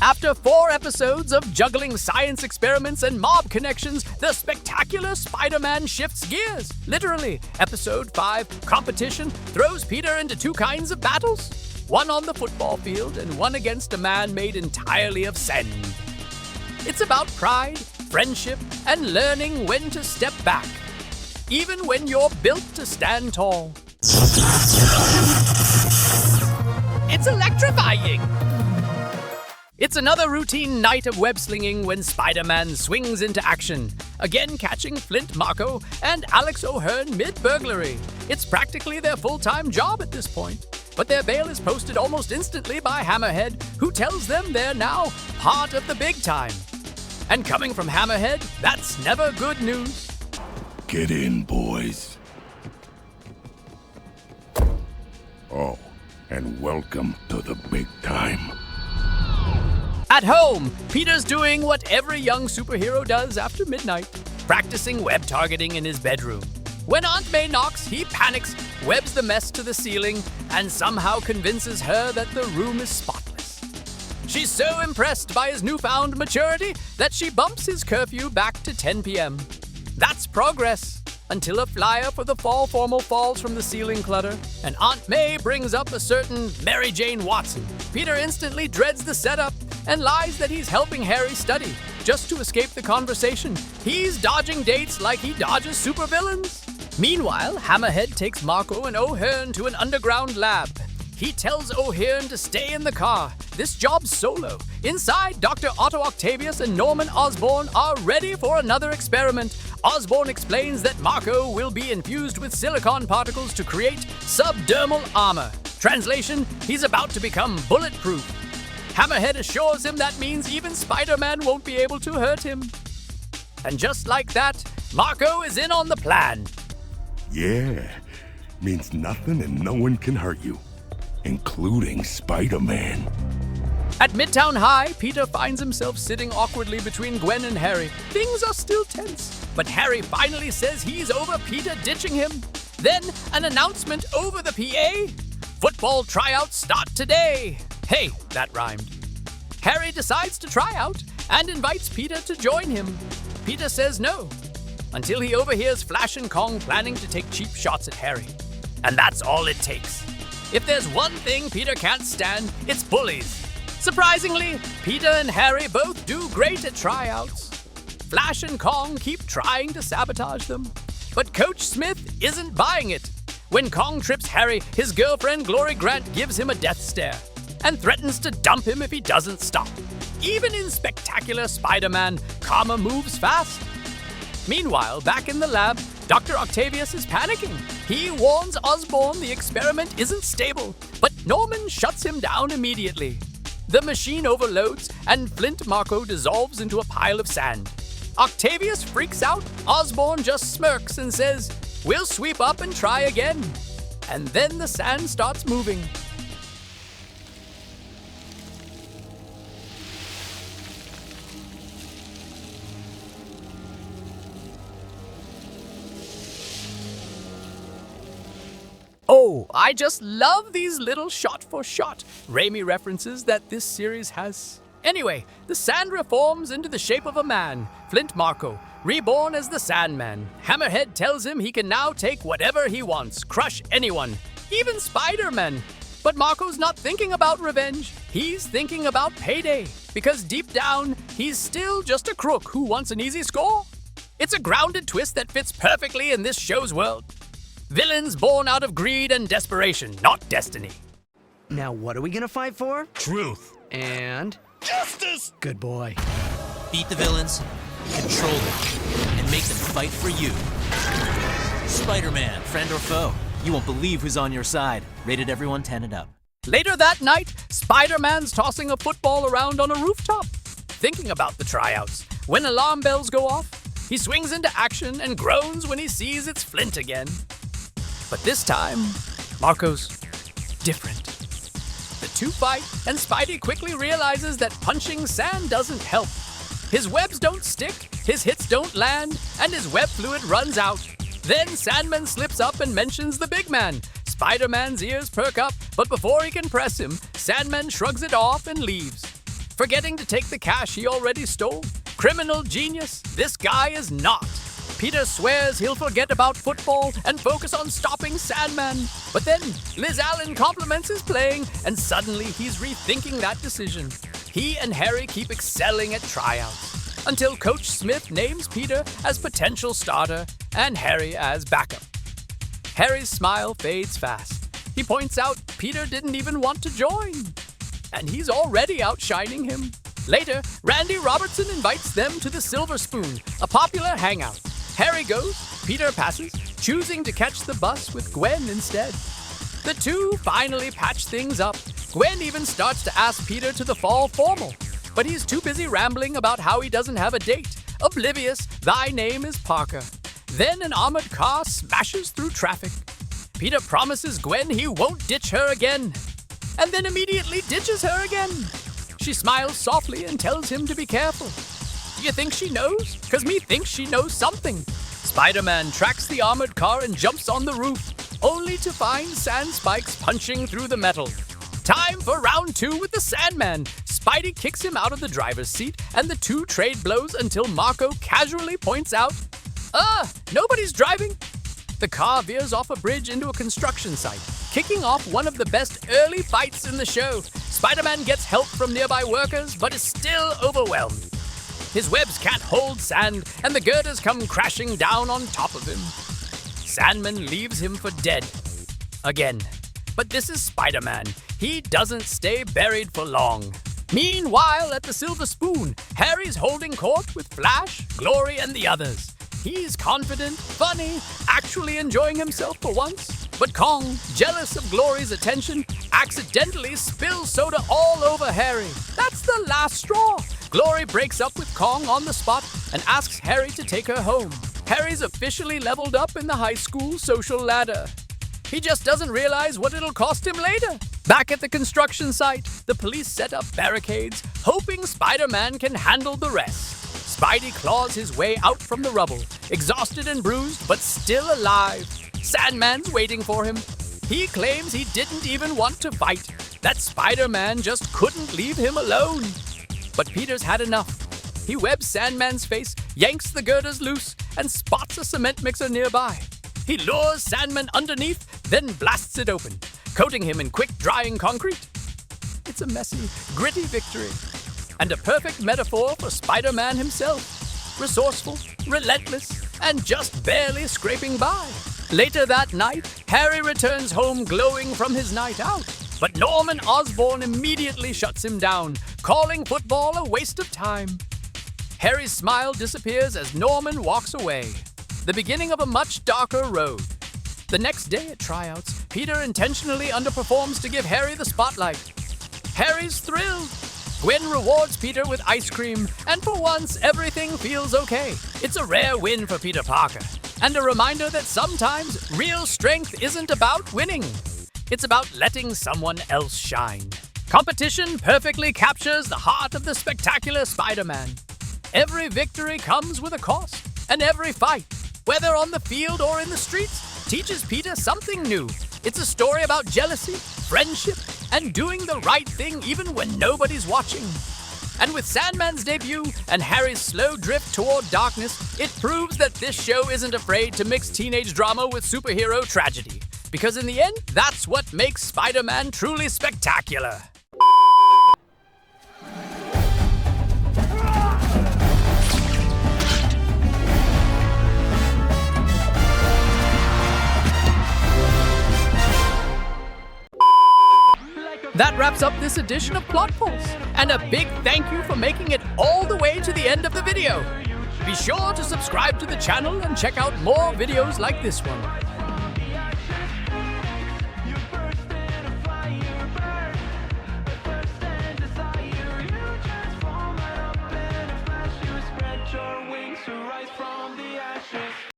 After 4 episodes of juggling science experiments and mob connections, the spectacular Spider-Man shifts gears. Literally, Episode 5, Competition, throws Peter into 2 kinds of battles. One on the football field and one against a man made entirely of sand. It's about pride, friendship, and learning when to step back, even when you're built to stand tall. It's electrifying! It's another routine night of web-slinging when Spider-Man swings into action, again catching Flint Marko and Alex O'Hearn mid-burglary. It's practically their full-time job at this point, but their bail is posted almost instantly by Hammerhead, who tells them they're now part of the big time. And coming from Hammerhead, that's never good news. Get in, boys. Oh, and welcome to the big time. At home, Peter's doing what every young superhero does after midnight, practicing web targeting in his bedroom. When Aunt May knocks, he panics, webs the mess to the ceiling, and somehow convinces her that the room is spotless. She's so impressed by his newfound maturity that she bumps his curfew back to 10 p.m. That's progress, until a flyer for the fall formal falls from the ceiling clutter, and Aunt May brings up a certain Mary Jane Watson. Peter instantly dreads the setup and lies that he's helping Harry study, just to escape the conversation. He's dodging dates like he dodges supervillains. Meanwhile, Hammerhead takes Marko and O'Hearn to an underground lab. He tells O'Hearn to stay in the car. This job's solo. Inside, Dr. Otto Octavius and Norman Osborn are ready for another experiment. Osborn explains that Marko will be infused with silicon particles to create subdermal armor. Translation, he's about to become bulletproof. Hammerhead assures him that means even Spider-Man won't be able to hurt him. And just like that, Marko is in on the plan. Yeah, means nothing and no one can hurt you, including Spider-Man. At Midtown High, Peter finds himself sitting awkwardly between Gwen and Harry. Things are still tense, but Harry finally says he's over Peter ditching him. Then, an announcement over the PA. Football tryouts start today. Hey, that rhymed. Harry decides to try out and invites Peter to join him. Peter says no, until he overhears Flash and Kong planning to take cheap shots at Harry. And that's all it takes. If there's one thing Peter can't stand, it's bullies. Surprisingly, Peter and Harry both do great at tryouts. Flash and Kong keep trying to sabotage them, but Coach Smith isn't buying it. When Kong trips Harry, his girlfriend Glory Grant gives him a death stare and threatens to dump him if he doesn't stop. Even in Spectacular Spider-Man, karma moves fast. Meanwhile, back in the lab, Dr. Octavius is panicking. He warns Osborn the experiment isn't stable, but Norman shuts him down immediately. The machine overloads, and Flint Marko dissolves into a pile of sand. Octavius freaks out. Osborn just smirks and says, "We'll sweep up and try again." And then the sand starts moving. Oh, I just love these little shot-for-shot Raimi references that this series has. Anyway, the sand reforms into the shape of a man, Flint Marko, reborn as the Sandman. Hammerhead tells him he can now take whatever he wants, crush anyone, even Spider-Man. But Marko's not thinking about revenge. He's thinking about payday, because deep down, he's still just a crook who wants an easy score. It's a grounded twist that fits perfectly in this show's world. Villains born out of greed and desperation, not destiny. Now what are we gonna fight for? Truth. And... Justice! Good boy. Beat the villains, control them, and make them fight for you. Spider-Man, friend or foe, you won't believe who's on your side. Rated everyone 10 and up. Later that night, Spider-Man's tossing a football around on a rooftop, thinking about the tryouts. When alarm bells go off, he swings into action and groans when he sees it's Flint again. But this time, Marko's different. The two fight, and Spidey quickly realizes that punching sand doesn't help. His webs don't stick, his hits don't land, and his web fluid runs out. Then Sandman slips up and mentions the big man. Spider-Man's ears perk up, but before he can press him, Sandman shrugs it off and leaves. forgetting to take the cash he already stole. Criminal genius, this guy is not. Peter swears he'll forget about football and focus on stopping Sandman. But then Liz Allen compliments his playing, and suddenly he's rethinking that decision. He and Harry keep excelling at tryouts, until Coach Smith names Peter as potential starter and Harry as backup. Harry's smile fades fast. He points out Peter didn't even want to join, and he's already outshining him. Later, Randy Robertson invites them to the Silver Spoon, a popular hangout. Harry goes, Peter passes, choosing to catch the bus with Gwen instead. The two finally patch things up. Gwen even starts to ask Peter to the fall formal, but he's too busy rambling about how he doesn't have a date, oblivious thy name is Parker. Then an armored car smashes through traffic. Peter promises Gwen he won't ditch her again, and then immediately ditches her again. She smiles softly and tells him to be careful. Do you think she knows? 'Cause me thinks she knows something. Spider-Man tracks the armored car and jumps on the roof, only to find sand spikes punching through the metal. Time for round 2 with the Sandman. Spidey kicks him out of the driver's seat, and the two trade blows until Marco casually points out, nobody's driving. The car veers off a bridge into a construction site, kicking off one of the best early fights in the show. Spider-Man gets help from nearby workers, but is still overwhelmed. His webs can't hold sand, and the girders come crashing down on top of him. Sandman leaves him for dead. Again. But this is Spider-Man. He doesn't stay buried for long. Meanwhile, at the Silver Spoon, Harry's holding court with Flash, Glory, and the others. He's confident, funny, actually enjoying himself for once. But Kong, jealous of Glory's attention, accidentally spills soda all over Harry. That's the last straw. Glory breaks up with Kong on the spot and asks Harry to take her home. Harry's officially leveled up in the high school social ladder. He just doesn't realize what it'll cost him later. Back at the construction site, the police set up barricades, hoping Spider-Man can handle the rest. Spidey claws his way out from the rubble, exhausted and bruised, but still alive. Sandman's waiting for him. He claims he didn't even want to fight, that Spider-Man just couldn't leave him alone. But Peter's had enough. He webs Sandman's face, yanks the girders loose, and spots a cement mixer nearby. He lures Sandman underneath, then blasts it open, coating him in quick-drying concrete. It's a messy, gritty victory, and a perfect metaphor for Spider-Man himself. Resourceful, relentless, and just barely scraping by. Later that night, Harry returns home glowing from his night out, but Norman Osborn immediately shuts him down, calling football a waste of time. Harry's smile disappears as Norman walks away, the beginning of a much darker road. The next day at tryouts, Peter intentionally underperforms to give Harry the spotlight. Harry's thrilled. Gwen rewards Peter with ice cream, and for once, everything feels okay. It's a rare win for Peter Parker, and a reminder that sometimes real strength isn't about winning. It's about letting someone else shine. Competition perfectly captures the heart of the spectacular Spider-Man. Every victory comes with a cost, and every fight, whether on the field or in the streets, teaches Peter something new. It's a story about jealousy, friendship, and doing the right thing even when nobody's watching. And with Sandman's debut and Harry's slow drift toward darkness, it proves that this show isn't afraid to mix teenage drama with superhero tragedy. Because in the end, that's what makes Spider-Man truly spectacular. That wraps up this edition of Plot Pulse, and a big thank you for making it all the way to the end of the video. Be sure to subscribe to the channel and check out more videos like this one.